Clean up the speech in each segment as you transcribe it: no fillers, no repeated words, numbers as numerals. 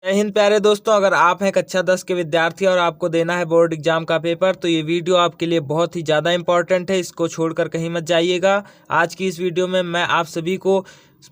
जय हिंद प्यारे दोस्तों, अगर आप हैं कक्षा 10 के विद्यार्थी और आपको देना है बोर्ड एग्जाम का पेपर तो ये वीडियो आपके लिए बहुत ही ज़्यादा इंपॉर्टेंट है। इसको छोड़कर कहीं मत जाइएगा। आज की इस वीडियो में मैं आप सभी को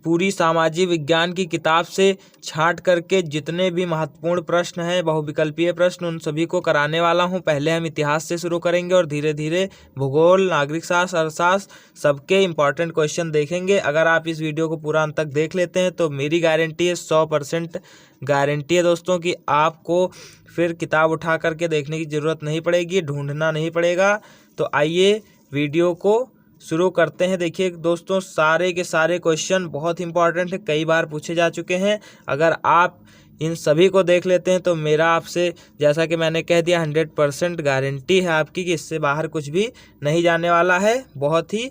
पूरी सामाजिक विज्ञान की किताब से छांट करके जितने भी महत्वपूर्ण प्रश्न हैं, बहुविकल्पीय प्रश्न, उन सभी को कराने वाला हूं। पहले हम इतिहास से शुरू करेंगे और धीरे धीरे भूगोल, नागरिक शास्त्र, अर्थशास्त्र सबके इंपॉर्टेंट क्वेश्चन देखेंगे। अगर आप इस वीडियो को पूरा अंत तक देख लेते हैं तो मेरी गारंटी है, 100% गारंटी है दोस्तों कि आपको फिर किताब उठा करके देखने की ज़रूरत नहीं पड़ेगी, ढूंढना नहीं पड़ेगा। तो आइए वीडियो को शुरू करते हैं। देखिए दोस्तों, सारे के सारे क्वेश्चन बहुत इंपॉर्टेंट है, कई बार पूछे जा चुके हैं। अगर आप इन सभी को देख लेते हैं तो मेरा आपसे, जैसा कि मैंने कह दिया, 100% गारंटी है आपकी कि इससे बाहर कुछ भी नहीं जाने वाला है। बहुत ही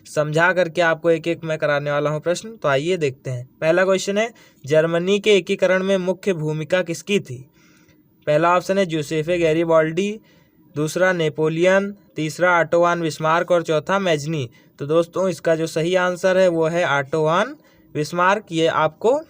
समझा करके आपको एक एक मैं कराने वाला हूं प्रश्न। तो आइए देखते हैं। पहला क्वेश्चन है, जर्मनी के एकीकरण में मुख्य भूमिका किसकी थी? पहला ऑप्शन है जूसेफे गैरिबाल्डी, दूसरा नेपोलियन, तीसरा ऑटो वान बिस्मार्क और चौथा मैजनी। तो दोस्तों इसका जो सही आंसर है वो है ऑटो वान बिस्मार्क। ये आपको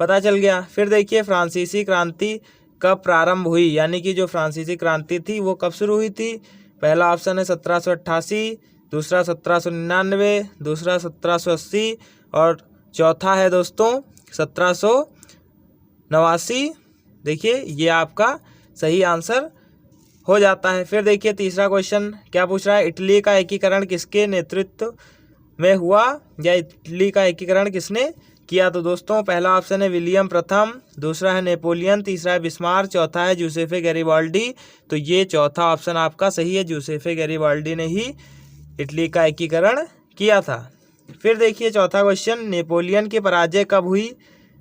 पता चल गया। फिर देखिए, फ्रांसीसी क्रांति कब प्रारंभ हुई, यानी कि जो फ्रांसीसी क्रांति थी वो कब शुरू हुई थी? पहला ऑप्शन है 1788, दूसरा 1799, दूसरा 1780 और चौथा है दोस्तों 1789। देखिए ये आपका सही आंसर हो जाता है। फिर देखिए तीसरा क्वेश्चन क्या पूछ रहा है, इटली का एकीकरण किसके नेतृत्व में हुआ, या इटली का एकीकरण किसने किया? तो दोस्तों पहला ऑप्शन है विलियम प्रथम, दूसरा है नेपोलियन, तीसरा है बिस्मार्क, चौथा है जूसेफे गैरिबाल्डी। तो ये चौथा ऑप्शन आपका सही है, जूसेफे गैरिबाल्डी ने ही इटली का एकीकरण किया था। फिर देखिए चौथा क्वेश्चन, नेपोलियन की पराजय कब हुई?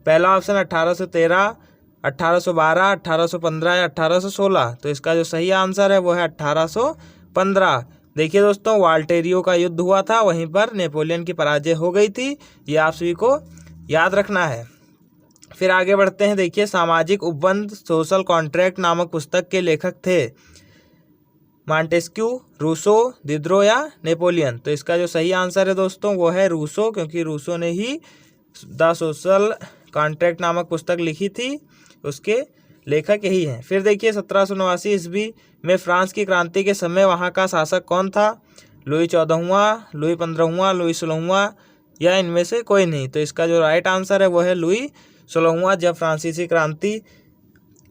पहला ऑप्शन 1813, 1812, 1815 या 1816। तो इसका जो सही आंसर है वो है 1815। देखिए दोस्तों, वाल्टेरियो का युद्ध हुआ था, वहीं पर नेपोलियन की पराजय हो गई थी। ये आप सभी को याद रखना है। फिर आगे बढ़ते हैं। देखिए, सामाजिक उपबंध सोशल कॉन्ट्रैक्ट नामक पुस्तक के लेखक थे मॉन्टेस्क्यू, रूसो, दिद्रो या नेपोलियन। तो इसका जो सही आंसर है दोस्तों वो है रूसो, क्योंकि रूसो ने ही द सोशल कॉन्ट्रैक्ट नामक पुस्तक लिखी थी, उसके लेखक यही हैं। फिर देखिए 1789 ईस्वी में फ्रांस की क्रांति के समय वहाँ का शासक कौन था? लुई 14वां, लुई 15वां, लुई 16वां या इनमें से कोई नहीं। तो इसका जो राइट आंसर है वो है लुई 16वां। जब फ्रांसीसी क्रांति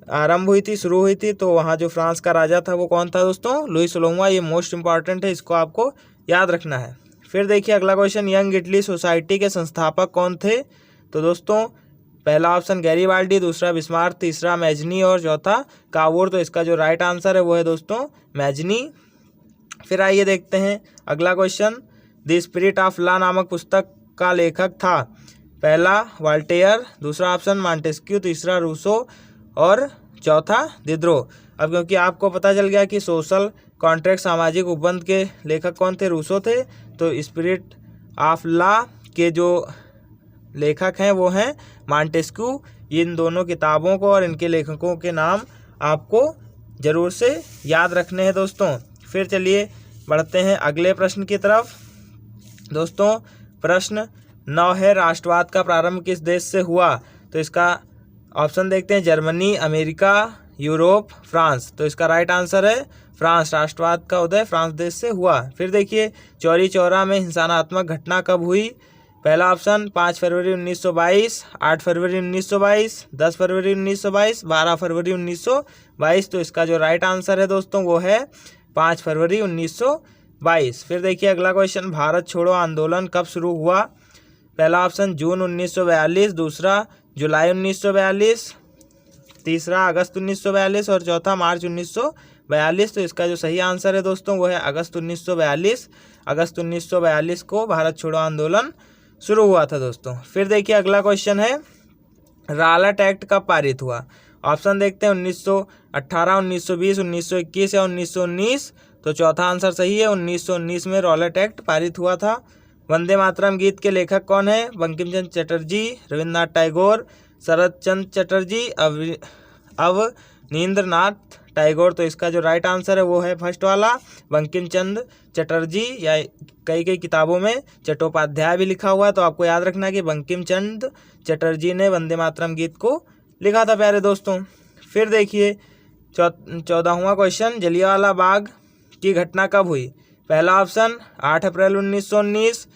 आरंभ हुई थी, शुरू हुई थी, तो वहाँ जो फ्रांस का राजा था वो कौन था दोस्तों? लुई 16वां। ये मोस्ट इंपॉर्टेंट है, इसको आपको याद रखना है। फिर देखिए अगला क्वेश्चन, यंग इटली सोसाइटी के संस्थापक कौन थे? तो दोस्तों पहला ऑप्शन गैरिबाल्डी, दूसरा बिस्मार्क, तीसरा मैजनी और चौथा कावूर। तो इसका जो राइट आंसर है वो है दोस्तों मैजनी। फिर आइए देखते हैं अगला question, the spirit of law नामक पुस्तक का लेखक था? पहला वाल्टेयर, दूसरा ऑप्शन मॉन्टेस्क्यू, तीसरा रूसो और चौथा दिद्रो। अब क्योंकि आपको पता चल गया कि सोशल कॉन्ट्रैक्ट सामाजिक उपबंध के लेखक कौन थे? रूसो थे। तो स्पिरिट ऑफ लॉ के जो लेखक हैं वो हैं मॉन्टेस्क्यू। इन दोनों किताबों को और इनके लेखकों के नाम आपको ज़रूर से याद रखने हैं दोस्तों। फिर चलिए बढ़ते हैं अगले प्रश्न की तरफ। दोस्तों प्रश्न 9 है, राष्ट्रवाद का प्रारंभ किस देश से हुआ? तो इसका ऑप्शन देखते हैं, जर्मनी, अमेरिका, यूरोप, फ्रांस। तो इसका राइट आंसर है फ्रांस। राष्ट्रवाद का उदय फ्रांस देश से हुआ। फिर देखिए, चौरी चौरा में हिंसात्मक घटना कब हुई? पहला ऑप्शन 5 फरवरी 1922, 8 फरवरी 1922, 10 फरवरी 1922, 12 फरवरी 1922। तो इसका जो राइट आंसर है दोस्तों वो है 5 फरवरी 1922। फिर देखिए अगला क्वेश्चन, भारत छोड़ो आंदोलन कब शुरू हुआ? पहला ऑप्शन जून 1942, दूसरा जुलाई 1942, तीसरा अगस्त 1942 और चौथा मार्च 1942। तो इसका जो सही आंसर है दोस्तों वो है अगस्त 1942। अगस्त 1942 को भारत छोड़ो आंदोलन शुरू हुआ था दोस्तों। फिर देखिए अगला क्वेश्चन है, रॉलेट एक्ट कब पारित हुआ? ऑप्शन देखते हैं 1918, 1920, 1921 या 1919। तो चौथा आंसर सही है, 1919 में रॉलेट एक्ट पारित हुआ था। वंदे मातरम गीत के लेखक कौन है? बंकिम चंद्र चटर्जी, रविन्द्रनाथ टैगोर, शरद चंद्र चटर्जी, अवनींद्रनाथ टैगोर। तो इसका जो राइट आंसर है वो है फर्स्ट वाला, बंकिम चंद्र चटर्जी, या कई किताबों में चट्टोपाध्याय भी लिखा हुआ है। तो आपको याद रखना कि बंकिम चंद्र चटर्जी ने वंदे मातरम गीत को लिखा था प्यारे दोस्तों। फिर देखिए 14वां क्वेश्चन, जलियांवाला बाग की घटना कब हुई? पहला ऑप्शन 8 अप्रैल 1919,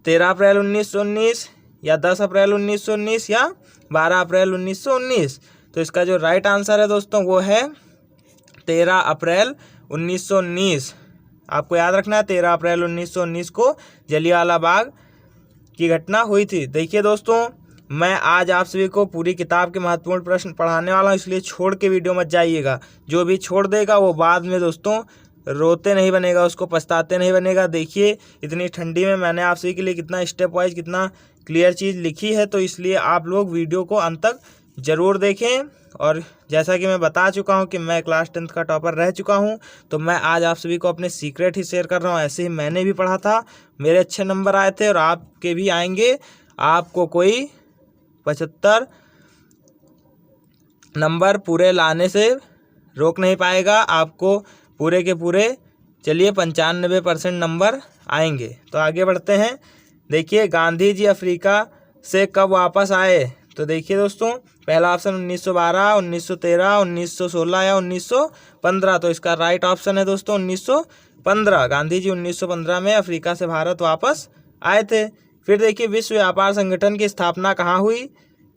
13 अप्रैल 1919 या 10 अप्रैल 1919 या 12 अप्रैल 1919। तो इसका जो राइट आंसर है दोस्तों वो है 13 अप्रैल 1919। आपको याद रखना है 13 अप्रैल 1919 को जलियांवाला बाग की घटना हुई थी। देखिए दोस्तों, मैं आज आप सभी को पूरी किताब के महत्वपूर्ण प्रश्न पढ़ाने वाला हूँ, इसलिए छोड़ के वीडियो मत जाइएगा। जो भी छोड़ देगा वो बाद में दोस्तों रोते नहीं बनेगा, उसको पछताते नहीं बनेगा। देखिए इतनी ठंडी में मैंने आप सभी के लिए कितना स्टेप वाइज कितना क्लियर चीज़ लिखी है, तो इसलिए आप लोग वीडियो को अंत तक ज़रूर देखें। और जैसा कि मैं बता चुका हूं कि मैं क्लास 10th का टॉपर रह चुका हूं, तो मैं आज आप सभी को अपने सीक्रेट ही शेयर कर रहा हूं। ऐसे ही मैंने भी पढ़ा था, मेरे अच्छे नंबर आए थे और आपके भी आएंगे। आपको कोई 75 नंबर पूरे लाने से रोक नहीं पाएगा, आपको पूरे के पूरे 95% नंबर आएंगे। तो आगे बढ़ते हैं। देखिए गांधी जी अफ्रीका से कब वापस आए? तो देखिए दोस्तों, पहला ऑप्शन 1912, 1913, 1916 या 1915। तो इसका राइट ऑप्शन है दोस्तों 1915। गांधी जी 1915 में अफ्रीका से भारत वापस आए थे। फिर देखिए विश्व व्यापार संगठन की स्थापना कहाँ हुई?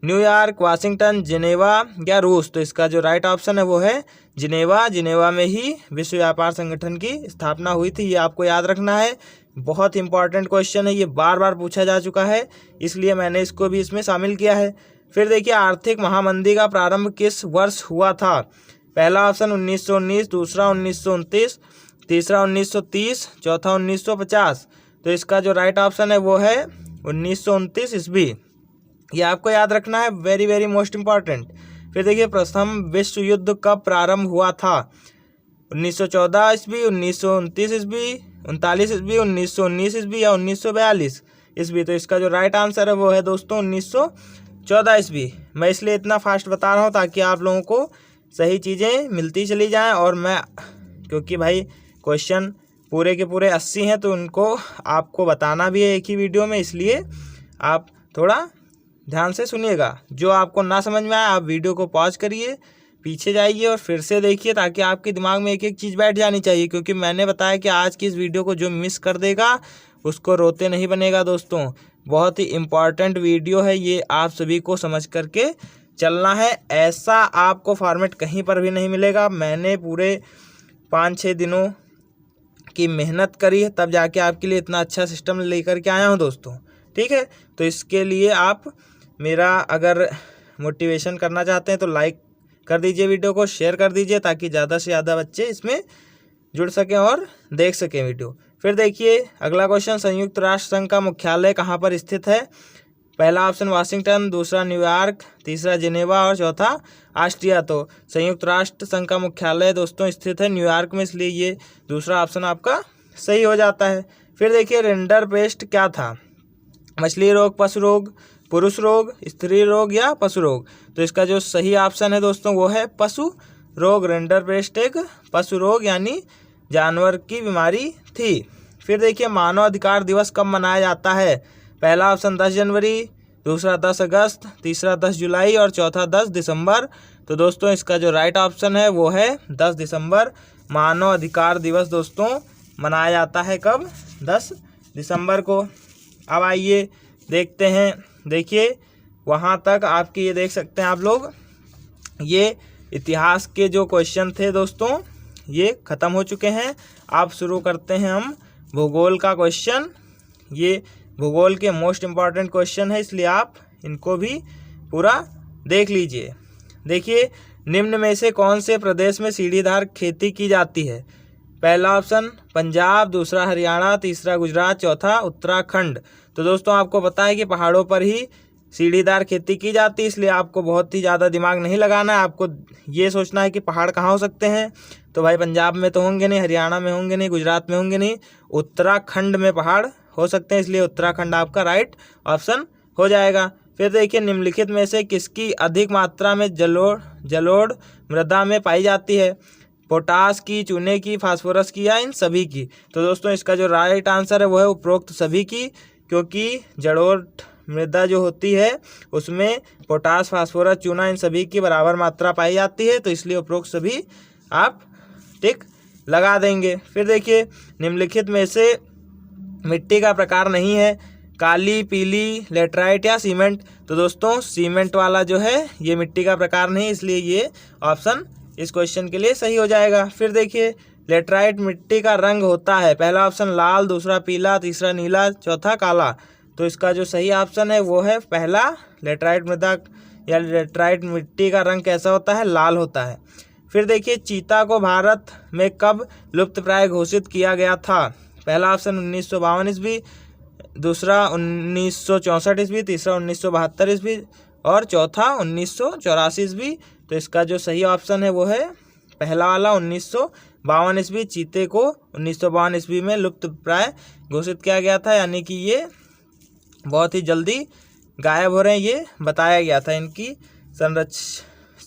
न्यूयॉर्क, वाशिंगटन, जिनेवा या रूस। तो इसका जो राइट ऑप्शन है वो है जिनेवा। जिनेवा में ही विश्व व्यापार संगठन की स्थापना हुई थी। ये आपको याद रखना है, बहुत इंपॉर्टेंट क्वेश्चन है, ये बार बार पूछा जा चुका है, इसलिए मैंने इसको भी इसमें शामिल किया है। फिर देखिए आर्थिक महामंदी का प्रारंभ किस वर्ष हुआ था? पहला ऑप्शन 1919, दूसरा 1929, तीसरा 1930, चौथा 1950। तो इसका जो राइट ऑप्शन है वो है 1929 ईस्वी। ये आपको याद रखना है, वेरी वेरी मोस्ट इम्पॉर्टेंट। फिर देखिए प्रथम विश्व युद्ध कब प्रारंभ हुआ था? 1914 ईस्वी, 1929 ईस्वी, 39 ईस्वी, 1919 ईस्वी या 1942 ईस्वी। तो इसका जो राइट आंसर है वो है दोस्तों 1914 ईस्वी। मैं इसलिए इतना फास्ट बता रहा हूँ ताकि आप लोगों को सही चीज़ें मिलती चली जाएं। और मैं क्योंकि भाई क्वेश्चन पूरे के पूरे 80 हैं, तो उनको आपको बताना भी है एक ही वीडियो में, इसलिए आप थोड़ा ध्यान से सुनिएगा। जो आपको ना समझ में आए आप वीडियो को पॉज करिए, पीछे जाइए और फिर से देखिए, ताकि आपके दिमाग में एक एक चीज़ बैठ जानी चाहिए। क्योंकि मैंने बताया कि आज की इस वीडियो को जो मिस कर देगा उसको रोते नहीं बनेगा दोस्तों। बहुत ही इम्पॉर्टेंट वीडियो है ये, आप सभी को समझ करके चलना है। ऐसा आपको फॉर्मेट कहीं पर भी नहीं मिलेगा। मैंने पूरे 5-6 दिनों की मेहनत करी है, तब जाके आपके लिए इतना अच्छा सिस्टम लेकर के आया हूँ दोस्तों। ठीक है, तो इसके लिए आप मेरा अगर मोटिवेशन करना चाहते हैं तो लाइक कर दीजिए, वीडियो को शेयर कर दीजिए, ताकि ज़्यादा से ज़्यादा बच्चे इसमें जुड़ सकें और देख सकें वीडियो। फिर देखिए अगला क्वेश्चन, संयुक्त राष्ट्र संघ का मुख्यालय कहाँ पर स्थित है? पहला ऑप्शन वाशिंगटन, दूसरा न्यूयॉर्क, तीसरा जिनेवा और चौथा ऑस्ट्रिया। तो संयुक्त राष्ट्र संघ का मुख्यालय दोस्तों स्थित है न्यूयॉर्क में, इसलिए ये दूसरा ऑप्शन आपका सही हो जाता है। फिर देखिए रिंडरपेस्ट क्या था? मछली रोग, पशु रोग, पुरुष रोग, स्त्री रोग या पशु रोग। तो इसका जो सही ऑप्शन है दोस्तों वो है पशु रोग। रिंडरपेस्ट एक पशु रोग यानी जानवर की बीमारी थी। फिर देखिए मानव अधिकार दिवस कब मनाया जाता है? पहला ऑप्शन 10 जनवरी, दूसरा 10 अगस्त, तीसरा 10 जुलाई और चौथा 10 दिसंबर। तो दोस्तों इसका जो राइट ऑप्शन है वो है 10 दिसंबर। मानव अधिकार दिवस दोस्तों मनाया जाता है कब? 10 दिसंबर को। अब आइए देखते हैं। देखिए वहाँ तक आपके ये देख सकते हैं आप लोग, ये इतिहास के जो क्वेश्चन थे दोस्तों ये ख़त्म हो चुके हैं। आप शुरू करते हैं हम भूगोल का क्वेश्चन। ये भूगोल के मोस्ट इम्पॉर्टेंट क्वेश्चन है, इसलिए आप इनको भी पूरा देख लीजिए। देखिए निम्न में से कौन से प्रदेश में सीढ़ीदार खेती की जाती है? पहला ऑप्शन पंजाब, दूसरा हरियाणा, तीसरा गुजरात, चौथा उत्तराखंड। तो दोस्तों आपको पता है कि पहाड़ों पर ही सीढ़ीदार खेती की जाती है, इसलिए आपको बहुत ही ज़्यादा दिमाग नहीं लगाना है। आपको ये सोचना है कि पहाड़ कहाँ हो सकते हैं। तो भाई पंजाब में तो होंगे नहीं, हरियाणा में होंगे नहीं, गुजरात में होंगे नहीं, उत्तराखंड में पहाड़ हो सकते हैं, इसलिए उत्तराखंड आपका राइट ऑप्शन हो जाएगा। फिर देखिए निम्नलिखित में से किसकी अधिक मात्रा में जलोढ़ मृदा में पाई जाती है? पोटास की, चूने की, फास्फोरस की या इन सभी की? तो दोस्तों इसका जो राइट आंसर है वो है उपरोक्त सभी की, क्योंकि जलोढ़ मृदा जो होती है उसमें पोटास, फास्फोरस, चूना इन सभी की बराबर मात्रा पाई जाती है, तो इसलिए उपरोक्त सभी आप टिक लगा देंगे। फिर देखिए निम्नलिखित में से मिट्टी का प्रकार नहीं है, काली, पीली, लेटराइट या सीमेंट। तो दोस्तों सीमेंट वाला जो है ये मिट्टी का प्रकार नहीं, इसलिए ये ऑप्शन इस क्वेश्चन के लिए सही हो जाएगा। फिर देखिए लेटराइट मिट्टी का रंग होता है, पहला ऑप्शन लाल, दूसरा पीला, तीसरा नीला, चौथा काला। तो इसका जो सही ऑप्शन है वो है पहला, लेटराइट मृदा या लेटराइट मिट्टी का रंग कैसा होता है, लाल होता है। फिर देखिए चीता को भारत में कब लुप्तप्राय घोषित किया गया था, पहला ऑप्शन 1952 ईस्वी, दूसरा 1964 ईस्वी, तीसरा 1972 ईस्वी और चौथा 1984 ईस्वी। तो इसका जो सही ऑप्शन है वो है पहला वाला 1952 ईस्वी। चीते को 1952 ईस्वी में लुप्तप्राय घोषित किया गया था, यानी कि ये बहुत ही जल्दी गायब हो रहे हैं, ये बताया गया था। इनकी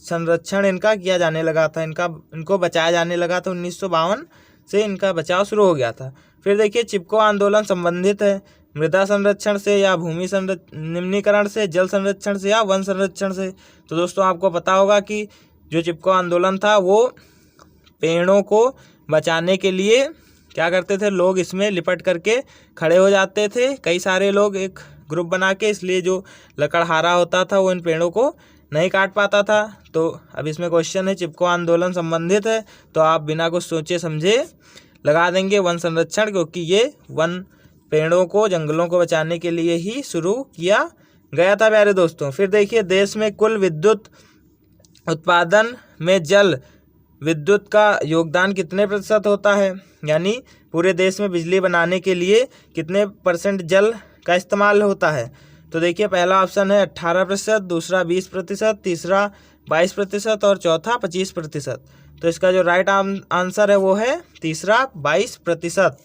संरक्षण इनका किया जाने लगा था, इनको बचाया जाने लगा था, 1952 से इनका बचाव शुरू हो गया था। फिर देखिए चिपको आंदोलन संबंधित है मृदा संरक्षण से या भूमि निम्नीकरण से, जल संरक्षण से या वन संरक्षण से। तो दोस्तों आपको पता होगा कि जो चिपको आंदोलन था वो पेड़ों को बचाने के लिए क्या करते थे, लोग इसमें लिपट करके खड़े हो जाते थे, कई सारे लोग एक ग्रुप बना के, इसलिए जो लकड़हारा होता था वो इन पेड़ों को नहीं काट पाता था। तो अब इसमें क्वेश्चन है चिपको आंदोलन संबंधित है, तो आप बिना कुछ सोचे समझे लगा देंगे वन संरक्षण, क्योंकि ये वन पेड़ों को, जंगलों को बचाने के लिए ही शुरू किया गया था प्यारे दोस्तों। फिर देखिए देश में कुल विद्युत उत्पादन में जल विद्युत का योगदान कितने प्रतिशत होता है, यानी पूरे देश में बिजली बनाने के लिए कितने % जल का इस्तेमाल होता है। तो देखिए पहला ऑप्शन है 18%, दूसरा 20%, तीसरा 22% और चौथा 25%। तो इसका जो राइट आंसर है वो है तीसरा 22%।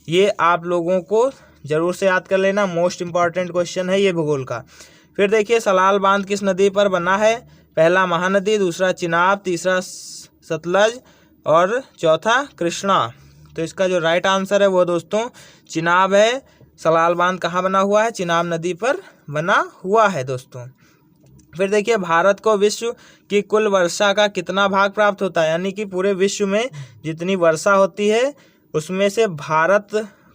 ये आप लोगों को जरूर से याद कर लेना, मोस्ट इम्पॉर्टेंट क्वेश्चन है ये भूगोल का। फिर देखिए सलाल बांध किस नदी पर बना है, पहला महानदी, दूसरा चिनाब, तीसरा सतलज और चौथा कृष्णा। तो इसका जो राइट आंसर है वो दोस्तों चिनाब है। सलाल बांध कहाँ बना हुआ है, चिनाब नदी पर बना हुआ है दोस्तों। फिर देखिए भारत को विश्व की कुल वर्षा का कितना भाग प्राप्त होता है, यानी कि पूरे विश्व में जितनी वर्षा होती है उसमें से भारत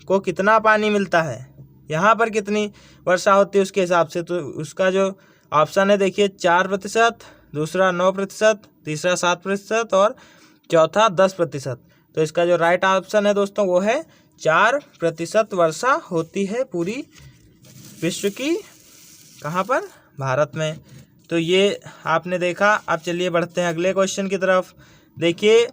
को कितना पानी मिलता है, यहाँ पर कितनी वर्षा होती है उसके हिसाब से। तो उसका जो ऑप्शन है देखिए 4%, दूसरा 9%, तीसरा 7% और चौथा 10%। तो इसका जो राइट ऑप्शन है दोस्तों वो है 4% वर्षा होती है पूरी विश्व की, कहाँ पर, भारत में। तो ये आपने देखा। अब चलिए बढ़ते हैं अगले क्वेश्चन की तरफ। देखिए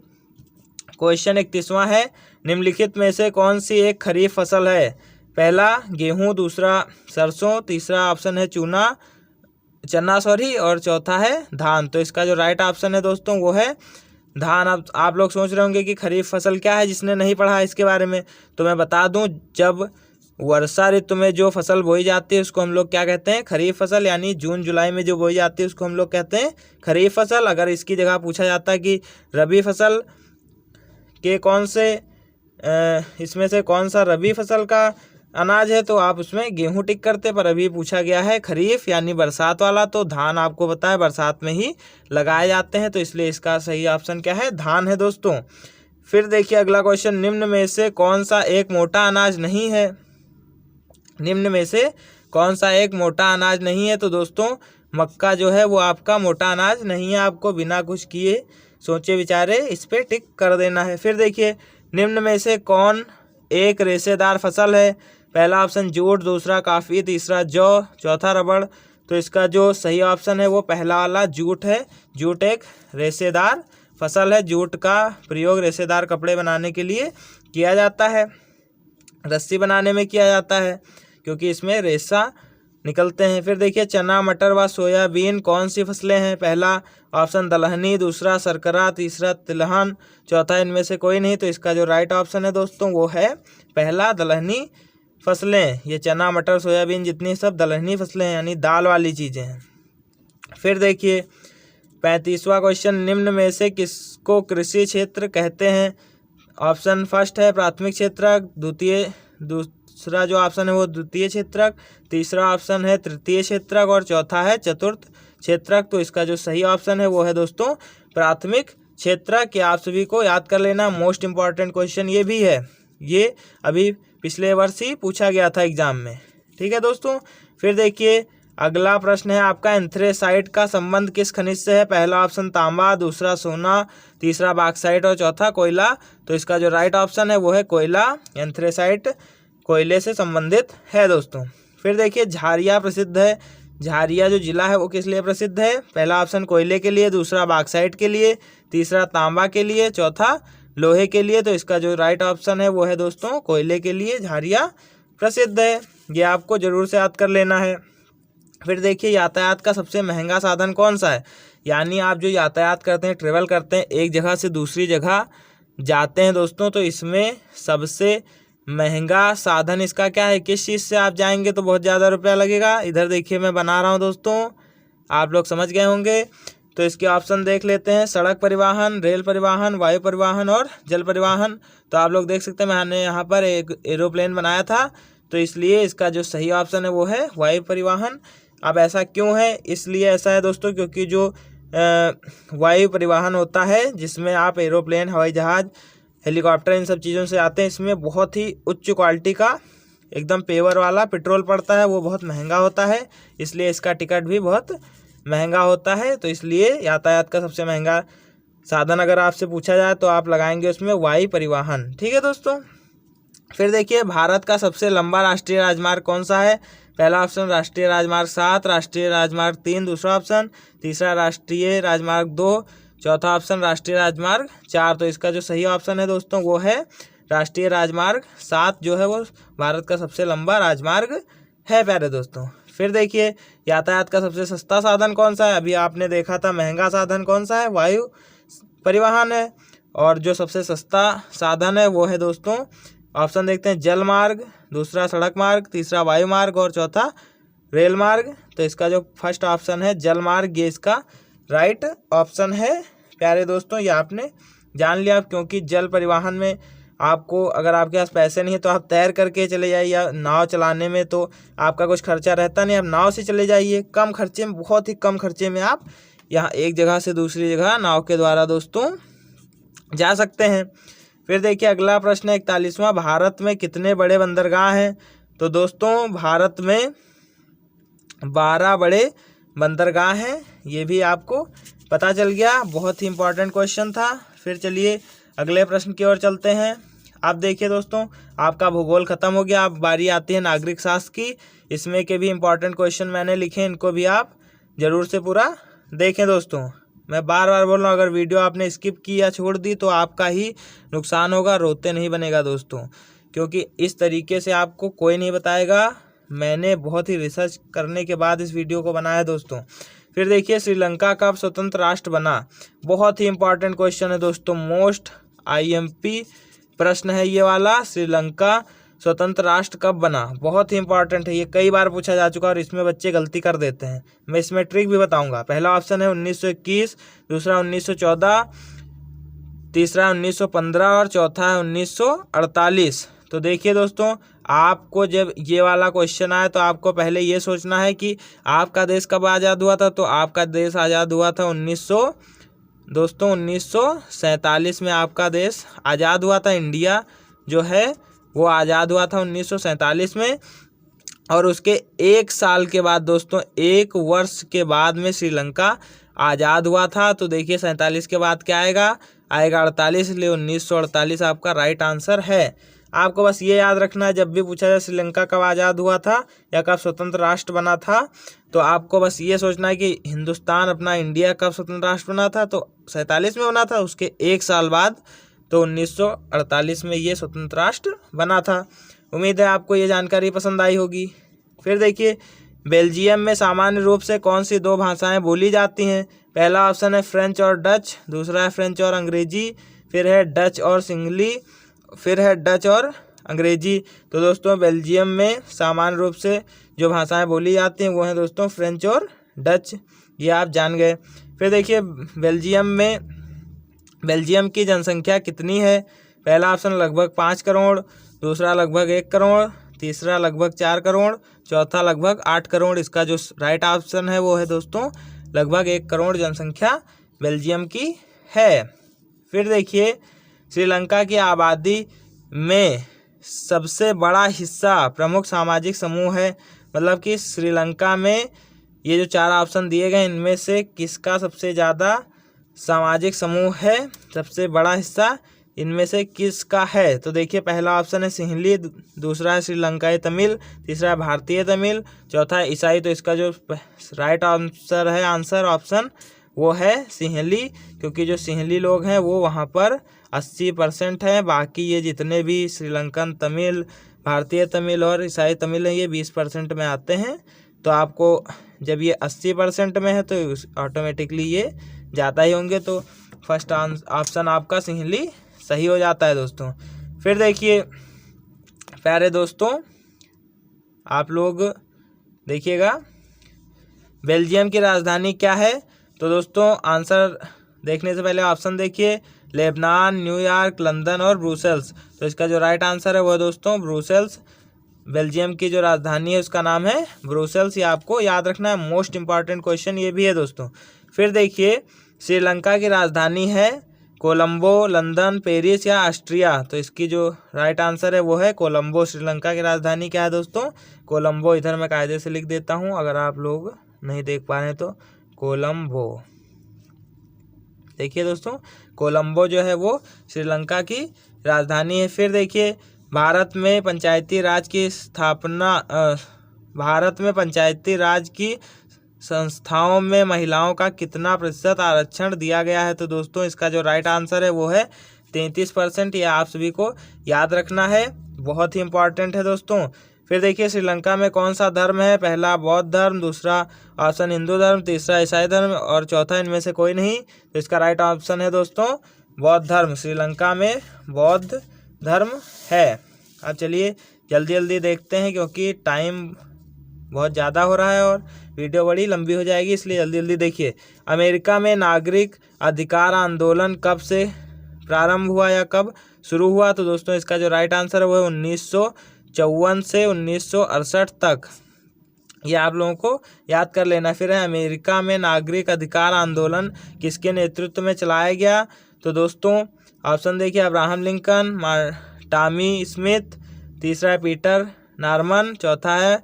क्वेश्चन 31वां है, निम्नलिखित में से कौन सी एक खरीफ फसल है, पहला गेहूं, दूसरा सरसों, तीसरा ऑप्शन है चना और चौथा है धान। तो इसका जो राइट ऑप्शन है दोस्तों वो है धान। अब आप लोग सोच रहे होंगे कि खरीफ फसल क्या है, जिसने नहीं पढ़ा इसके बारे में तो मैं बता दूं, जब वर्षा ऋतु में जो फसल बोई जाती है उसको हम लोग क्या कहते हैं, खरीफ फसल, यानी जून जुलाई में जो बोई जाती है उसको हम लोग कहते हैं खरीफ फसल। अगर इसकी जगह पूछा जाता है कि रबी फसल के कौन से इसमें से कौन सा रबी फसल का अनाज है, तो आप उसमें गेहूं टिक करते, पर अभी पूछा गया है खरीफ यानी बरसात वाला, तो धान आपको पता है बरसात में ही लगाए जाते हैं, तो इसलिए इसका सही ऑप्शन क्या है, धान है दोस्तों। फिर देखिए अगला क्वेश्चन, निम्न में से कौन सा एक मोटा अनाज नहीं है, निम्न में से कौन सा एक मोटा अनाज नहीं है। तो दोस्तों मक्का जो है वो आपका मोटा अनाज नहीं है, आपको बिना कुछ किए सोचे विचारे इस पे टिक कर देना है। फिर देखिए निम्न में से कौन एक रेशेदार फसल है, पहला ऑप्शन जूट, दूसरा काफ़ी, तीसरा जौ, चौथा रबड़। तो इसका जो सही ऑप्शन है वो पहला वाला जूट है। जूट एक रेशेदार फसल है, जूट का प्रयोग रेशेदार कपड़े बनाने के लिए किया जाता है, रस्सी बनाने में किया जाता है, क्योंकि इसमें रेशा निकलते हैं। फिर देखिए चना, मटर व सोयाबीन कौन सी फसलें हैं, पहला ऑप्शन दलहनी, दूसरा सरकरा, तीसरा तिलहन, चौथा इनमें से कोई नहीं। तो इसका जो राइट ऑप्शन है दोस्तों वो है पहला दलहनी फसलें। ये चना, मटर, सोयाबीन जितनी सब दलहनी फसलें हैं, यानी दाल वाली चीज़ें हैं। फिर देखिए 35वां क्वेश्चन, निम्न में से किसको कृषि क्षेत्र कहते हैं, ऑप्शन फर्स्ट है प्राथमिक क्षेत्र, दूसरा जो ऑप्शन है वो द्वितीय क्षेत्रक, तीसरा ऑप्शन है तृतीय क्षेत्रक और चौथा है चतुर्थ क्षेत्रक। तो इसका जो सही ऑप्शन है वो है दोस्तों प्राथमिक क्षेत्रक। ये आप सभी को याद कर लेना, मोस्ट इंपॉर्टेंट क्वेश्चन ये भी है, ये अभी पिछले वर्ष ही पूछा गया था एग्जाम में। ठीक है दोस्तों, फिर देखिए अगला प्रश्न है आपका, एंथ्रेसाइट का संबंध किस खनिज से है? पहला ऑप्शन तांबा, दूसरा सोना, तीसरा बॉक्साइट और चौथा कोयला। तो इसका जो राइट ऑप्शन है वो है कोयला। एंथ्रेसाइट कोयले से संबंधित है दोस्तों। फिर देखिए झारिया प्रसिद्ध है, झारिया जो जिला है वो किस लिए प्रसिद्ध है? पहला ऑप्शन कोयले के लिए, दूसरा बॉक्साइट के लिए, तीसरा तांबा के लिए, चौथा लोहे के लिए। तो इसका जो राइट ऑप्शन है वो है दोस्तों कोयले के लिए झारिया प्रसिद्ध है। ये आपको जरूर से याद कर लेना है। फिर देखिए यातायात का सबसे महंगा साधन कौन सा है? यानी आप जो यातायात करते हैं, ट्रेवल करते हैं, एक जगह से दूसरी जगह जाते हैं दोस्तों, तो इसमें सबसे महंगा साधन इसका क्या है? किस चीज़ से आप जाएंगे तो बहुत ज़्यादा रुपया लगेगा? इधर देखिए मैं बना रहा हूँ दोस्तों, आप लोग समझ गए होंगे। तो इसके ऑप्शन देख लेते हैं, सड़क परिवहन, रेल परिवहन, वायु परिवहन और जल परिवहन। तो आप लोग देख सकते हैं मैंने यहाँ पर एक एरोप्लेन बनाया था, तो इसलिए इसका जो सही ऑप्शन है वो है वायु परिवहन। अब ऐसा क्यों है? इसलिए ऐसा है दोस्तों क्योंकि जो वायु परिवहन होता है जिसमें आप एरोप्लेन, हवाई जहाज़, हेलीकॉप्टर इन सब चीज़ों से आते हैं, इसमें बहुत ही उच्च क्वालिटी का एकदम पेवर वाला पेट्रोल पड़ता है, वो बहुत महंगा होता है, इसलिए इसका टिकट भी बहुत महंगा होता है। तो इसलिए यातायात का सबसे महंगा साधन अगर आपसे पूछा जाए तो आप लगाएंगे उसमें वायु परिवहन। ठीक है दोस्तों, फिर देखिए भारत का सबसे लंबा राष्ट्रीय राजमार्ग कौन सा है? पहला ऑप्शन राष्ट्रीय राजमार्ग 7, राष्ट्रीय राजमार्ग 3 दूसरा ऑप्शन, तीसरा राष्ट्रीय राजमार्ग 2, चौथा ऑप्शन राष्ट्रीय राजमार्ग 4। तो इसका जो सही ऑप्शन है दोस्तों वो है राष्ट्रीय राजमार्ग 7, जो है वो भारत का सबसे लंबा राजमार्ग है प्यारे दोस्तों। फिर देखिए यातायात का सबसे सस्ता साधन कौन सा है? अभी आपने देखा था महंगा साधन कौन सा है? वायु परिवहन है। और जो सबसे सस्ता साधन है वो है दोस्तों, ऑप्शन देखते हैं, जल मार्ग, दूसरा सड़क मार्ग, तीसरा वायु मार्ग और चौथा रेल मार्ग। तो इसका जो फर्स्ट ऑप्शन है जल मार्ग, ये इसका राइट ऑप्शन है प्यारे दोस्तों। ये आपने जान लिया, क्योंकि जल परिवहन में आपको अगर आपके पास पैसे नहीं है तो आप तैर करके चले जाइए, या नाव चलाने में तो आपका कुछ खर्चा रहता नहीं, आप नाव से चले जाइए, कम खर्चे में, बहुत ही कम खर्चे में आप यहाँ एक जगह से दूसरी जगह नाव के द्वारा दोस्तों जा सकते हैं। फिर देखिए अगला प्रश्न है 41वां, भारत में कितने बड़े बंदरगाह हैं? तो दोस्तों भारत में 12 बड़े बंदरगाह हैं, ये भी आपको पता चल गया, बहुत ही इंपॉर्टेंट क्वेश्चन था। फिर चलिए अगले प्रश्न की ओर चलते हैं। आप देखिए दोस्तों आपका भूगोल खत्म हो गया, अब बारी आती है नागरिक शास्त्र की। इसमें के भी इंपॉर्टेंट क्वेश्चन मैंने लिखे, इनको भी आप जरूर से पूरा देखें दोस्तों। मैं बार बार बोल रहा हूँ, अगर वीडियो आपने स्किप की या छोड़ दी तो आपका ही नुकसान होगा, रोते नहीं बनेगा दोस्तों, क्योंकि इस तरीके से आपको कोई नहीं बताएगा। मैंने बहुत ही रिसर्च करने के बाद इस वीडियो को बनाया दोस्तों। फिर देखिए श्रीलंका कब स्वतंत्र राष्ट्र बना? बहुत ही इंपॉर्टेंट क्वेश्चन है दोस्तों, मोस्ट IMP प्रश्न है ये वाला। श्रीलंका स्वतंत्र राष्ट्र कब बना? बहुत ही इंपॉर्टेंट है, ये कई बार पूछा जा चुका है और इसमें बच्चे गलती कर देते हैं। मैं इसमें ट्रिक भी बताऊंगा। पहला ऑप्शन है 1921, दूसरा 1914, तीसरा 1915 और चौथा है 1948। तो देखिए दोस्तों आपको जब ये वाला क्वेश्चन आए तो आपको पहले ये सोचना है कि आपका देश कब आज़ाद हुआ था। तो आपका देश आज़ाद हुआ था 1947 में आपका देश आज़ाद हुआ था। इंडिया जो है वो आज़ाद हुआ था 1947 में। और उसके एक साल के बाद दोस्तों, एक वर्ष के बाद में श्रीलंका आज़ाद हुआ था। तो देखिए 47 के बाद क्या आएगा? आएगा 48, इसलिए 1948 आपका राइट आंसर है। आपको बस ये याद रखना है, जब भी पूछा जाए श्रीलंका कब आज़ाद हुआ था या कब स्वतंत्र राष्ट्र बना था, तो आपको बस ये सोचना है कि हिंदुस्तान अपना इंडिया कब स्वतंत्र राष्ट्र बना था। तो 47 में बना था, उसके एक साल बाद तो 1948 में ये स्वतंत्र राष्ट्र बना था। उम्मीद है आपको ये जानकारी पसंद आई होगी। फिर देखिए बेल्जियम में सामान्य रूप से कौन सी 2 भाषाएं बोली जाती हैं? पहला ऑप्शन है फ्रेंच और डच, दूसरा है फ्रेंच और अंग्रेजी, फिर है डच और सिंगली, फिर है डच और अंग्रेजी। तो दोस्तों बेल्जियम में सामान्य रूप से जो भाषाएं बोली जाती हैं वो हैं दोस्तों फ्रेंच और डच, ये आप जान गए। फिर देखिए बेल्जियम की जनसंख्या कितनी है? पहला ऑप्शन लगभग 5 करोड़, दूसरा लगभग 1 करोड़, तीसरा लगभग 4 करोड़, चौथा लगभग 8 करोड़। इसका जो राइट ऑप्शन है वो है दोस्तों लगभग 1 करोड़ जनसंख्या बेल्जियम की है। फिर देखिए श्रीलंका की आबादी में सबसे बड़ा हिस्सा प्रमुख सामाजिक समूह है, मतलब कि श्रीलंका में ये जो 4 ऑप्शन दिए गए इनमें से किसका सबसे ज़्यादा सामाजिक समूह है, सबसे बड़ा हिस्सा इनमें से किसका है। तो देखिए पहला ऑप्शन है सिंहली, दूसरा है श्रीलंकाई तमिल, तीसरा है भारतीय तमिल, चौथा है ईसाई। तो इसका जो राइट आंसर है ऑप्शन वो है सिंहली, क्योंकि जो सिंहली लोग हैं वो वहाँ पर 80% है। बाकी ये जितने भी श्रीलंकन तमिल, भारतीय तमिल और ईसाई तमिल हैं ये 20% में आते हैं। तो आपको जब ये 80% में है तो ऑटोमेटिकली ये ज़्यादा ही होंगे। तो फर्स्ट ऑप्शन आपका सिंहली सही हो जाता है दोस्तों। फिर देखिए प्यारे दोस्तों आप लोग देखिएगा बेल्जियम की राजधानी क्या है। तो दोस्तों आंसर देखने से पहले ऑप्शन देखिए, लेबनान, न्यूयॉर्क, लंदन और ब्रुसेल्स। तो इसका जो राइट आंसर है वो है दोस्तों ब्रुसेल्स। बेल्जियम की जो राजधानी है उसका नाम है ब्रुसेल्स, ये आपको याद रखना है, मोस्ट इंपॉर्टेंट क्वेश्चन ये भी है दोस्तों। फिर देखिए श्रीलंका की राजधानी है कोलंबो, लंदन, पेरिस या ऑस्ट्रिया। तो इसकी जो राइट आंसर है वो है कोलंबो। श्रीलंका की राजधानी क्या है दोस्तों? कोलंबो। इधर मैं कायदे से लिख देता हूँ अगर आप लोग नहीं देख पा रहे हैं तो कोलंबो। देखिए दोस्तों कोलंबो जो है वो श्रीलंका की राजधानी है। फिर देखिए भारत में पंचायती राज की स्थापना, भारत में पंचायती राज की संस्थाओं में महिलाओं का कितना प्रतिशत आरक्षण दिया गया है। तो दोस्तों इसका जो राइट आंसर है वो है 33%। ये आप सभी को याद रखना है, बहुत ही इंपॉर्टेंट है दोस्तों। फिर देखिए श्रीलंका में कौन सा धर्म है? पहला बौद्ध धर्म, दूसरा ऑप्शन हिंदू धर्म, तीसरा ईसाई धर्म और चौथा इनमें से कोई नहीं। तो इसका राइट ऑप्शन है दोस्तों बौद्ध धर्म। श्रीलंका में बौद्ध धर्म है। अब चलिए जल्दी जल्दी देखते हैं क्योंकि टाइम बहुत ज़्यादा हो रहा है और वीडियो बड़ी लंबी हो जाएगी, इसलिए जल्दी जल्दी देखिए। अमेरिका में नागरिक अधिकार आंदोलन कब से प्रारंभ हुआ या कब शुरू हुआ? तो दोस्तों इसका जो राइट आंसर है वो है 1954 से 1968 तक। ये आप लोगों को याद कर लेना। फिर है अमेरिका में नागरिक अधिकार आंदोलन किसके नेतृत्व में चलाया गया? तो दोस्तों ऑप्शन देखिए, अब्राहम लिंकन, टॉमी स्मिथ, तीसरा है पीटर नॉर्मन, चौथा है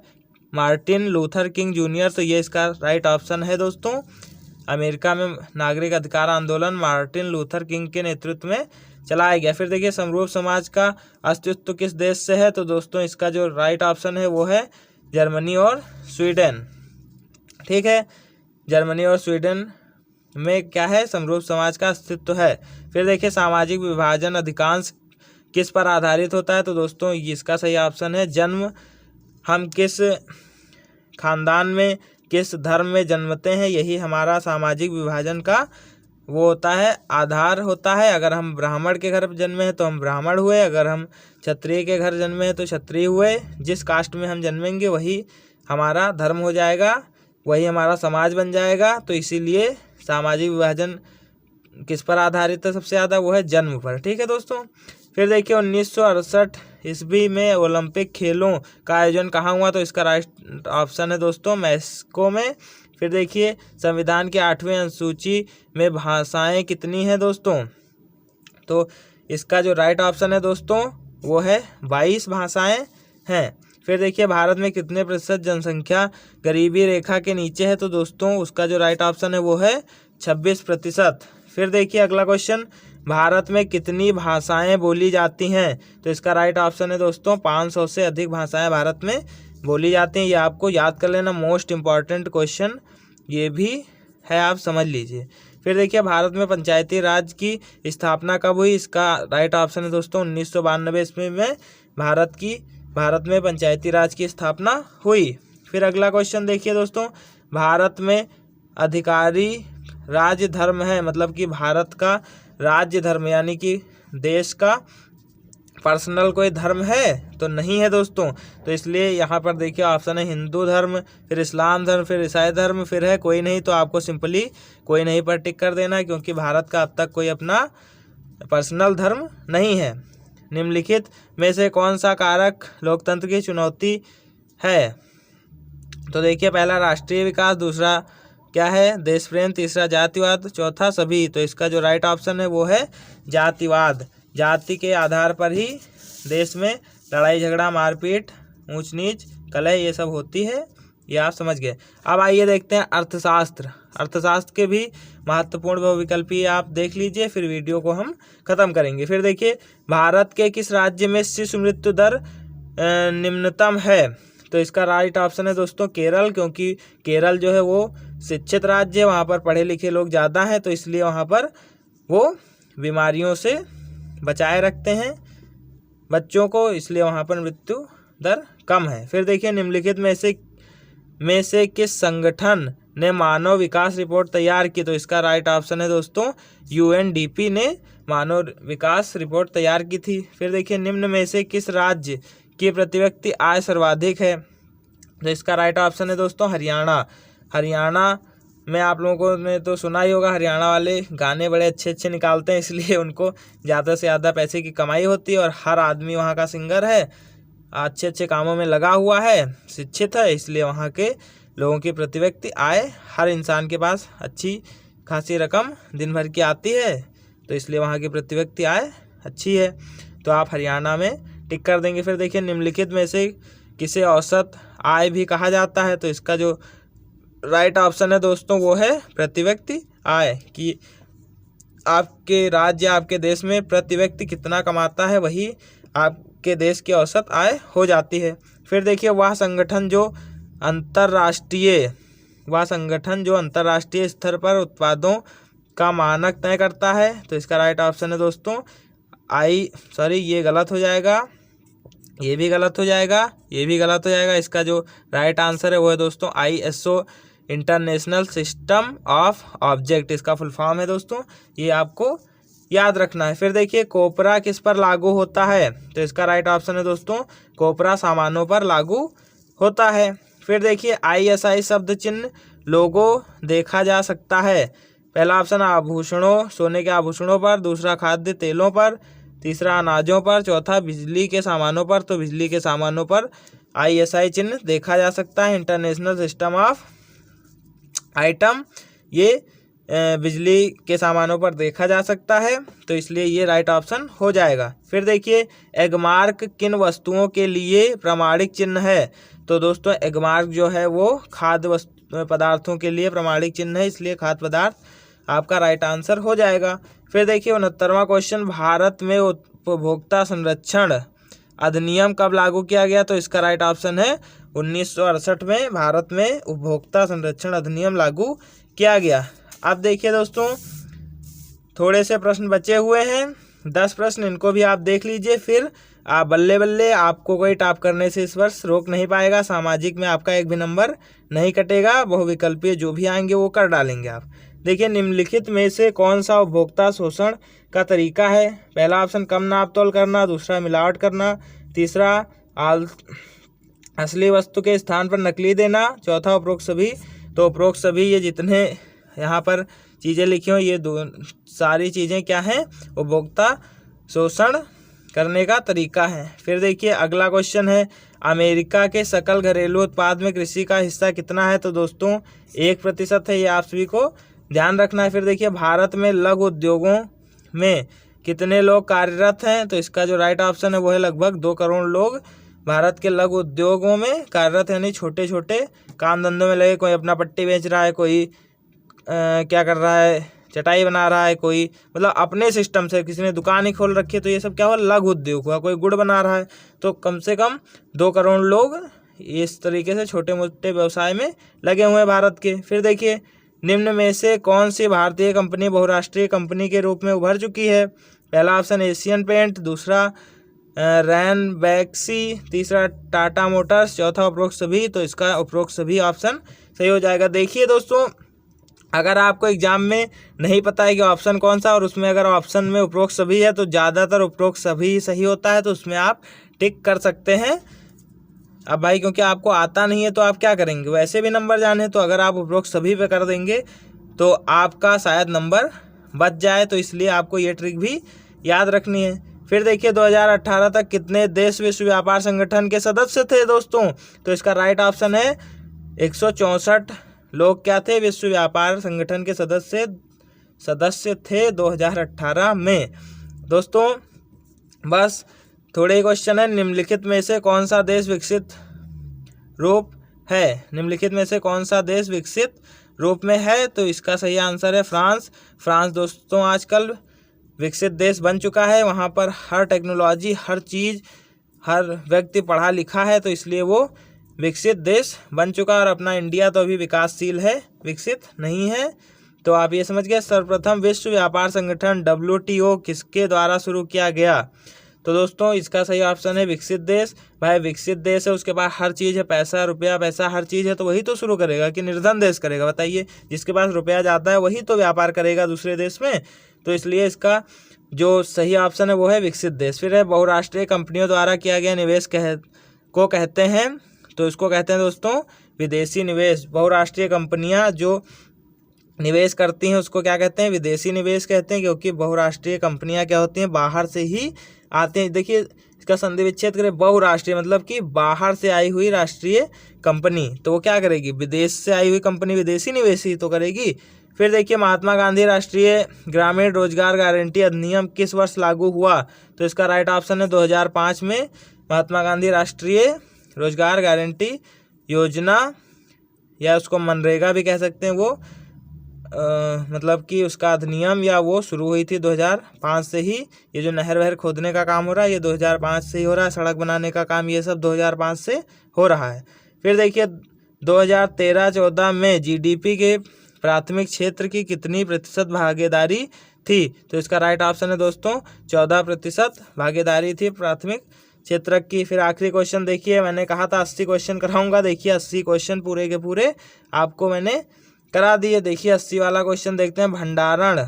मार्टिन लूथर किंग जूनियर। तो ये इसका राइट ऑप्शन है दोस्तों। अमेरिका में नागरिक अधिकार आंदोलन मार्टिन लूथर किंग के नेतृत्व में चलाया गया। फिर देखिए समरूप समाज का अस्तित्व किस देश से है? तो दोस्तों इसका जो राइट ऑप्शन है वो है जर्मनी और स्वीडन। ठीक है, जर्मनी और स्वीडन में क्या है? समरूप समाज का अस्तित्व है। फिर देखिए सामाजिक विभाजन अधिकांश किस पर आधारित होता है? तो दोस्तों इसका सही ऑप्शन है जन्म। हम किस खानदान में, किस धर्म में जन्मते हैं, यही हमारा सामाजिक विभाजन का वो होता है, आधार होता है। अगर हम ब्राह्मण के घर जन्मे हैं तो हम ब्राह्मण हुए, अगर हम क्षत्रिय के घर जन्मे हैं तो क्षत्रिय हुए। जिस कास्ट में हम जन्मेंगे वही हमारा धर्म हो जाएगा, वही हमारा समाज बन जाएगा। तो इसीलिए सामाजिक विभाजन किस पर आधारित है सबसे ज़्यादा? वो है जन्म पर। ठीक है दोस्तों। फिर देखिए 1968 ईस्वी में ओलंपिक खेलों का आयोजन कहाँ हुआ? तो इसका राइट ऑप्शन है दोस्तों मैक्सिको में। फिर देखिए संविधान के 8वें अनुसूची में भाषाएं कितनी हैं दोस्तों? तो इसका जो राइट ऑप्शन है दोस्तों वो है 22 भाषाएं हैं। फिर देखिए भारत में कितने प्रतिशत जनसंख्या गरीबी रेखा के नीचे है? तो दोस्तों उसका जो राइट ऑप्शन है वो है 26%। फिर देखिए अगला क्वेश्चन, भारत में कितनी भाषाएं बोली जाती हैं? तो इसका राइट ऑप्शन है दोस्तों 500 से अधिक भाषाएं भारत में बोली जाती हैं। ये आपको याद कर लेना, मोस्ट इम्पॉर्टेंट क्वेश्चन ये भी है, आप समझ लीजिए। फिर देखिए भारत में पंचायती राज की स्थापना कब हुई? इसका राइट ऑप्शन है दोस्तों 1992 ईस्वी में भारत में पंचायती राज की स्थापना हुई। फिर अगला क्वेश्चन देखिए दोस्तों, भारत में अधिकारी राज्य धर्म है, मतलब कि भारत का राज्य धर्म यानी कि देश का पर्सनल कोई धर्म है? तो नहीं है दोस्तों। तो इसलिए यहाँ पर देखिए ऑप्शन है हिंदू धर्म, फिर इस्लाम धर्म, फिर ईसाई धर्म, फिर है कोई नहीं। तो आपको सिंपली कोई नहीं पर टिक कर देना, क्योंकि भारत का अब तक कोई अपना पर्सनल धर्म नहीं है। निम्नलिखित में से कौन सा कारक लोकतंत्र की चुनौती है? तो देखिए, पहला राष्ट्रीय विकास, दूसरा क्या है देश प्रेम, तीसरा जातिवाद, चौथा सभी। तो इसका जो राइट ऑप्शन है वो है जातिवाद। जाति के आधार पर ही देश में लड़ाई झगड़ा, मारपीट, ऊंच नीच, कलह ये सब होती है, ये आप समझ गए। अब आइए देखते हैं अर्थशास्त्र। अर्थशास्त्र के भी महत्वपूर्ण बहुविकल्पी आप देख लीजिए, फिर वीडियो को हम खत्म करेंगे। फिर देखिए, भारत के किस राज्य में शिशु मृत्यु दर निम्नतम है? तो इसका राइट ऑप्शन है दोस्तों केरल, क्योंकि केरल जो है वो शिक्षित राज्य है, वहाँ पर पढ़े लिखे लोग ज़्यादा हैं, तो इसलिए वहाँ पर वो बीमारियों से बचाए रखते हैं बच्चों को, इसलिए वहाँ पर मृत्यु दर कम है। फिर देखिए, निम्नलिखित में से किस संगठन ने मानव विकास रिपोर्ट तैयार की? तो इसका राइट ऑप्शन है दोस्तों UNDP ने मानव विकास रिपोर्ट तैयार की थी। फिर देखिए, निम्न में से किस राज्य की प्रति व्यक्ति आय सर्वाधिक है? तो इसका राइट ऑप्शन है दोस्तों हरियाणा। हरियाणा में आप लोगों ने तो सुना ही होगा, हरियाणा वाले गाने बड़े अच्छे अच्छे निकालते हैं, इसलिए उनको ज़्यादा से ज़्यादा पैसे की कमाई होती है, और हर आदमी वहाँ का सिंगर है, अच्छे अच्छे कामों में लगा हुआ है, शिक्षित है, इसलिए वहाँ के लोगों की प्रति व्यक्ति आय, हर इंसान के पास अच्छी खासी रकम दिन भर की आती है, तो इसलिए वहाँ की प्रति व्यक्ति आय अच्छी है। तो आप हरियाणा में टिक कर देंगे। फिर देखिए, निम्नलिखित में से किसे औसत आय भी कहा जाता है? तो इसका जो राइट ऑप्शन है दोस्तों वो है प्रति व्यक्ति आय, कि आपके राज्य, आपके देश में प्रति व्यक्ति कितना कमाता है, वही आपके देश की औसत आय हो जाती है। फिर देखिए, वह संगठन जो अंतर्राष्ट्रीय स्तर पर उत्पादों का मानक तय करता है? तो इसका राइट ऑप्शन है दोस्तों ये गलत हो जाएगा, ये भी गलत हो जाएगा, ये भी गलत हो जाएगा। इसका जो राइट आंसर है वो है दोस्तों ISO international system of object, इसका फुल फॉर्म है दोस्तों, ये आपको याद रखना है। फिर देखिए, कोपरा किस पर लागू होता है? तो इसका राइट ऑप्शन है दोस्तों कोपरा सामानों पर लागू होता है। फिर देखिए, ISI शब्द चिन्ह लोगो देखा जा सकता है? पहला ऑप्शन आभूषणों, सोने के आभूषणों पर, दूसरा खाद्य तेलों पर, तीसरा अनाजों पर, चौथा बिजली के सामानों पर। तो बिजली के सामानों पर ISI चिन्ह देखा जा सकता है, इंटरनेशनल सिस्टम ऑफ आइटम, ये बिजली के सामानों पर देखा जा सकता है, तो इसलिए ये राइट ऑप्शन हो जाएगा। फिर देखिए, एगमार्क किन वस्तुओं के लिए प्रमाणिक चिन्ह है? तो दोस्तों, एगमार्क जो है वो खाद्य पदार्थों के लिए प्रमाणिक चिन्ह है, इसलिए खाद्य पदार्थ आपका राइट आंसर हो जाएगा। फिर देखिए, 69वां क्वेश्चन, भारत में उपभोक्ता संरक्षण अधिनियम कब लागू किया गया? तो इसका राइट ऑप्शन है 1968 में भारत में उपभोक्ता संरक्षण अधिनियम लागू किया गया। अब देखिए दोस्तों, थोड़े से प्रश्न बचे हुए हैं, 10 प्रश्न, इनको भी आप देख लीजिए, फिर आप बल्ले बल्ले, आपको कोई टॉप करने से इस वर्ष रोक नहीं पाएगा। सामाजिक में आपका एक भी नंबर नहीं कटेगा, बहुविकल्पीय जो भी आएंगे वो कर डालेंगे आप। देखिए, निम्नलिखित में से कौन सा उपभोक्ता शोषण का तरीका है? पहला ऑप्शन कम नाप तोल करना, दूसरा मिलावट करना, तीसरा असली वस्तु के स्थान पर नकली देना, चौथा उपरोक्त सभी। तो उपरोक्त सभी, ये जितने यहाँ पर चीज़ें लिखी हो, ये सारी चीज़ें क्या हैं? उपभोक्ता शोषण करने का तरीका है। फिर देखिए, अगला क्वेश्चन है, अमेरिका के सकल घरेलू उत्पाद में कृषि का हिस्सा कितना है? तो दोस्तों 1% है, ये आप सभी को ध्यान रखना है। फिर देखिए, भारत में लघु उद्योगों में कितने लोग कार्यरत हैं? तो इसका जो राइट ऑप्शन है वो है लगभग 2 करोड़ लोग भारत के लघु उद्योगों में कार्यरत, यानी छोटे छोटे काम धंधों में लगे। कोई अपना पट्टी बेच रहा है, कोई क्या कर रहा है, चटाई बना रहा है, कोई मतलब अपने सिस्टम से, किसी ने दुकान ही खोल रखी है, तो ये सब क्या हुआ? लघु उद्योग हुआ। कोई गुड़ बना रहा है, तो कम से कम 2 करोड़ लोग इस तरीके से छोटे मोटे व्यवसाय में लगे हुए हैं भारत के। फिर देखिए, निम्न में से कौन सी भारतीय कंपनी बहुराष्ट्रीय कंपनी के रूप में उभर चुकी है? पहला ऑप्शन एशियन पेंट, दूसरा रैनबैक्सी, तीसरा टाटा मोटर्स, चौथा उपरोक्त सभी। तो इसका उपरोक्त सभी ऑप्शन सही हो जाएगा। देखिए दोस्तों, अगर आपको एग्जाम में नहीं पता है कि ऑप्शन कौन सा, और उसमें अगर ऑप्शन में उपरोक्त सभी है तो ज़्यादातर उपरोक्त सभी सही होता है, तो उसमें आप टिक कर सकते हैं। अब भाई, क्योंकि आपको आता नहीं है तो आप क्या करेंगे, वैसे भी नंबर जाने, तो अगर आप उपरोक्त सभी पे कर देंगे तो आपका शायद नंबर बच जाए, तो इसलिए आपको ये ट्रिक भी याद रखनी है। फिर देखिए 2018 तक कितने देश विश्व व्यापार संगठन के सदस्य थे दोस्तों, तो इसका राइट ऑप्शन है 164 लोग क्या थे, विश्व व्यापार संगठन के सदस्य थे 2018 में। दोस्तों बस थोड़े क्वेश्चन है, निम्नलिखित में से कौन सा देश विकसित रूप है, निम्नलिखित में से कौन सा देश विकसित रूप में है, तो इसका सही आंसर है फ्रांस। फ्रांस दोस्तों आजकल विकसित देश बन चुका है, वहाँ पर हर टेक्नोलॉजी, हर चीज़, हर व्यक्ति पढ़ा लिखा है, तो इसलिए वो विकसित देश बन चुका। और अपना इंडिया तो अभी विकासशील है, विकसित नहीं है। तो आप ये समझ गए। सर्वप्रथम विश्व व्यापार संगठन WTO किसके द्वारा शुरू किया गया, तो दोस्तों इसका सही ऑप्शन है विकसित देश। भाई विकसित देश है, उसके पास हर चीज़ है, पैसा रुपया पैसा हर चीज़ है, तो वही तो शुरू करेगा कि निर्धन देश करेगा, बताइए। जिसके पास रुपया जाता है वही तो व्यापार करेगा दूसरे देश में, तो इसलिए इसका जो सही ऑप्शन है वो है विकसित देश। फिर है बहुराष्ट्रीय कंपनियों द्वारा किया गया निवेश को कहते हैं, तो इसको कहते हैं दोस्तों विदेशी निवेश। बहुराष्ट्रीय कंपनियां जो निवेश करती हैं उसको क्या कहते हैं, विदेशी निवेश कहते हैं, क्योंकि बहुराष्ट्रीय कंपनियां क्या होती हैं, बाहर से ही आते हैं। देखिए इसका संधि विच्छेद करें, बहुराष्ट्रीय मतलब कि बाहर से आई हुई राष्ट्रीय कंपनी, तो वो क्या करेगी, विदेश से आई हुई कंपनी विदेशी निवेश ही तो करेगी। फिर देखिए महात्मा गांधी राष्ट्रीय ग्रामीण रोजगार गारंटी अधिनियम किस वर्ष लागू हुआ, तो इसका राइट ऑप्शन है 2005 में महात्मा गांधी राष्ट्रीय रोजगार गारंटी योजना, या उसको मनरेगा भी कह सकते हैं, वो मतलब कि उसका अधिनियम या वो शुरू हुई थी 2005 से ही। ये जो नहर वहर खोदने का काम हो रहा है ये 2005 से ही हो रहा है, सड़क बनाने का काम ये सब 2005 से हो रहा है। फिर देखिए 2013-14 में GDP के प्राथमिक क्षेत्र की कितनी प्रतिशत भागीदारी थी, तो इसका राइट ऑप्शन है दोस्तों 14% भागीदारी थी प्राथमिक क्षेत्र की। फिर आखिरी क्वेश्चन देखिए, मैंने कहा था 80 क्वेश्चन कराऊंगा, देखिए 80 क्वेश्चन पूरे के पूरे आपको मैंने करा दिए। देखिए 80 वाला क्वेश्चन देखते हैं, भंडारण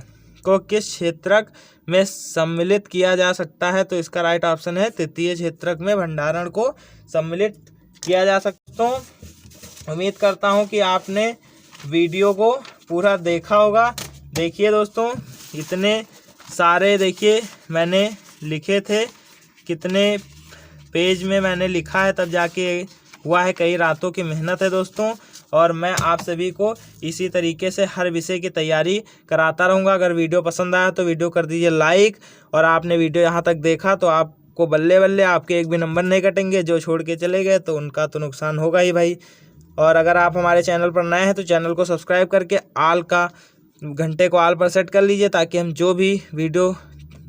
को किस क्षेत्रक में सम्मिलित किया जा सकता है, तो इसका राइट ऑप्शन है तृतीय क्षेत्रक में भंडारण को सम्मिलित किया जा सकता है। उम्मीद करता हूं कि आपने वीडियो को पूरा देखा होगा। देखिए दोस्तों इतने सारे देखिए मैंने लिखे थे, कितने पेज में मैंने लिखा है तब जाके हुआ है, कई रातों की मेहनत है दोस्तों। और मैं आप सभी को इसी तरीके से हर विषय की तैयारी कराता रहूँगा। अगर वीडियो पसंद आया तो वीडियो कर दीजिए लाइक, और आपने वीडियो यहाँ तक देखा तो आपको बल्ले बल्ले आपके एक भी नंबर नहीं कटेंगे, जो छोड़ के चले गए तो उनका तो नुकसान होगा ही भाई। और अगर आप हमारे चैनल पर नए हैं तो चैनल को सब्सक्राइब करके आल का घंटे को आल पर सेट कर लीजिए, ताकि हम जो भी वीडियो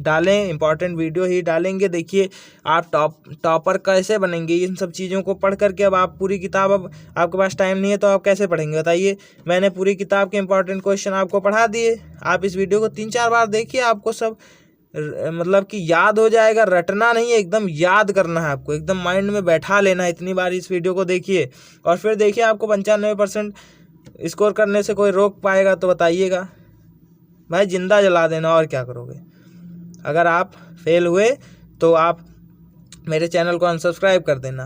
डालें इंपॉर्टेंट वीडियो ही डालेंगे। देखिए आप टॉपर कैसे बनेंगे इन सब चीज़ों को पढ़ करके। अब आप पूरी किताब, अब आपके पास टाइम नहीं है तो आप कैसे पढ़ेंगे बताइए। मैंने पूरी किताब के इंपॉर्टेंट क्वेश्चन आपको पढ़ा दिए, आप इस वीडियो को 3-4 बार देखिए, आपको सब मतलब कि याद हो जाएगा। रटना नहीं है, एकदम याद करना है आपको, एकदम माइंड में बैठा लेना है। इतनी बार इस वीडियो को देखिए और फिर देखिए आपको 95% स्कोर करने से कोई रोक पाएगा तो बताइएगा भाई, जिंदा जला देना और क्या करोगे। अगर आप फेल हुए तो आप मेरे चैनल को अनसब्सक्राइब कर देना,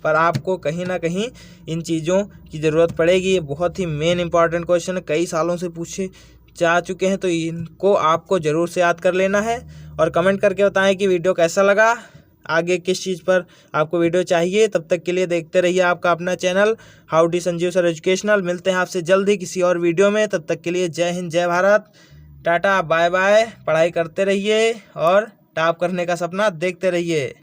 पर आपको कहीं ना कहीं इन चीज़ों की ज़रूरत पड़ेगी। ये बहुत ही मेन इंपॉर्टेंट क्वेश्चन है, कई सालों से पूछे जा चुके हैं, तो इनको आपको ज़रूर से याद कर लेना है। और कमेंट करके बताएं कि वीडियो कैसा लगा, आगे किस चीज़ पर आपको वीडियो चाहिए। तब तक के लिए देखते रहिए आपका अपना channel how D Sanjeev sir educational. मिलते हैं आपसे जल्द ही किसी और वीडियो में, तब तक के लिए जय हिंद जय भारत, टाटा बाय बाय। पढ़ाई करते रहिए और टॉप करने का सपना देखते रहिए।